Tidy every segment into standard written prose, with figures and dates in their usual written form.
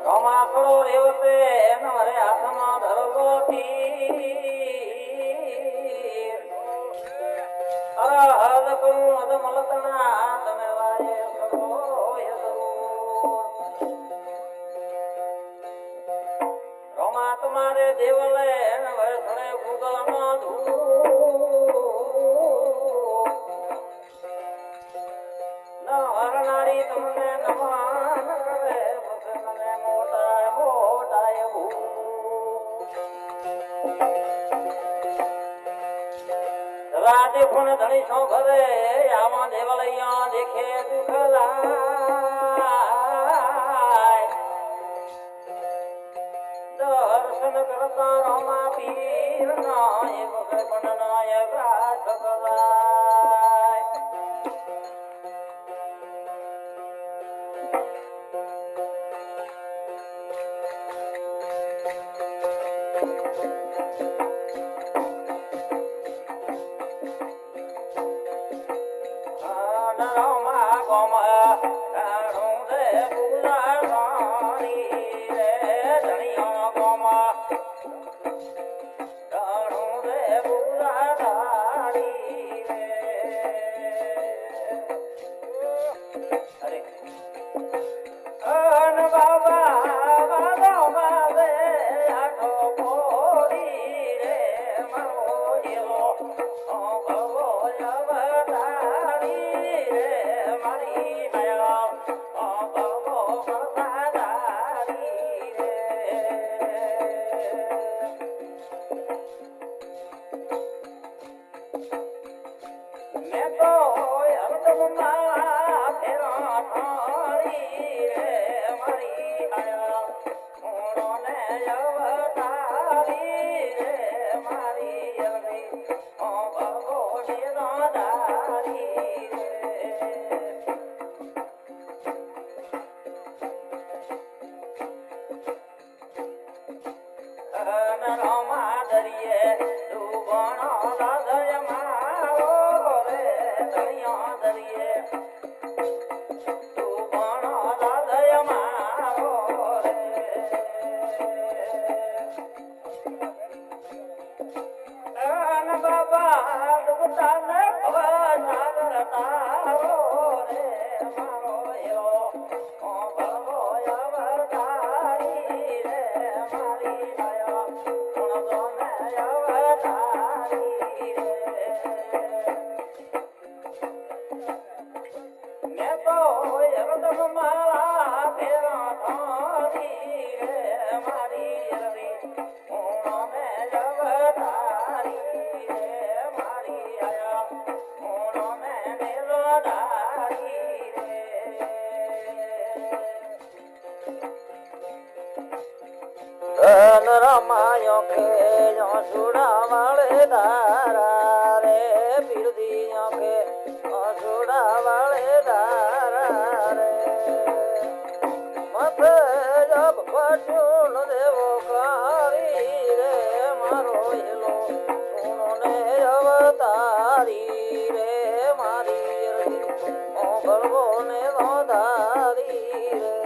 રમાકડો રેવતે નવરે હાથમાં ધરગોતી અરહદ કરું અદ મલતણા તમે વારે કરો રમા તમારે દેવલે નવરે થણે ગુગલમાં ધૂ ન હરનારી તમને નમાન કરે देखो न धनी सौ भरे आवा देवलैया देखे दुखलाय दर्शन करता रमा पीर नायक कृपण नायक राजकलाय रमायो के जो सुड़ा वाले दारा रे बिरदियों के सुड़ा वाले दारा रे मत जब पटून देवो कारी रे मारो हिलो उन्होंने अवतारी रे मारी रे ओ बलबो ने दारी रे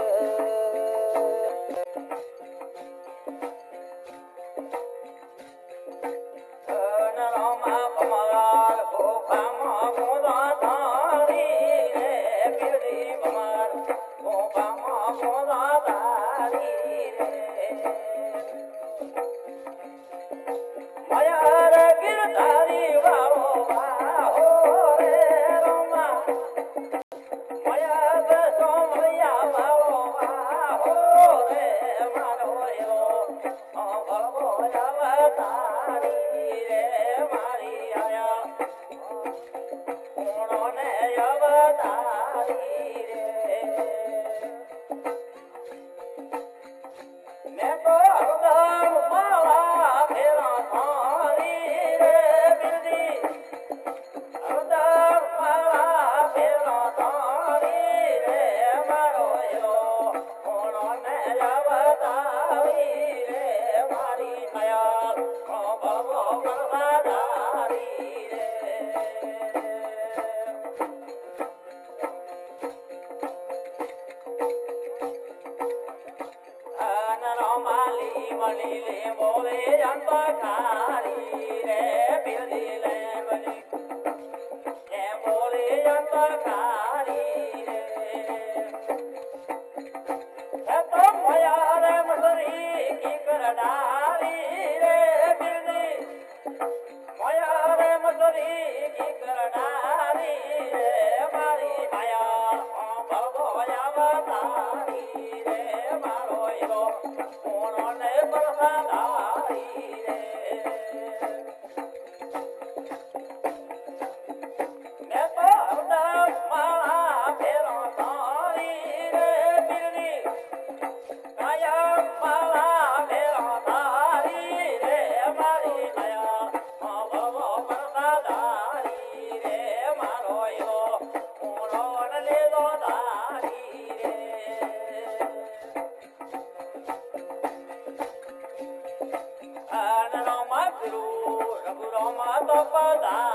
મળી લે બોલે અંતકારી રે પીરજી લે બની એ બોલે અંતકારી રે એ તો મોયા રે મસરી કી કરડારી રે પીરજી મોયા રે મસરી કી કરડારી રે મારી માયા ભગોયા તારી રે મારો યો કોનો ને પરસાદારી રે મેં તો હરદમ માળા ફેરો તારી રે પીરની કાયમ માળા ફેરો તારી રે મારી માયા ભગો પરસાદારી રે મારો યો કોનો ને લેલો તારી રે રઘુરામ તો પદા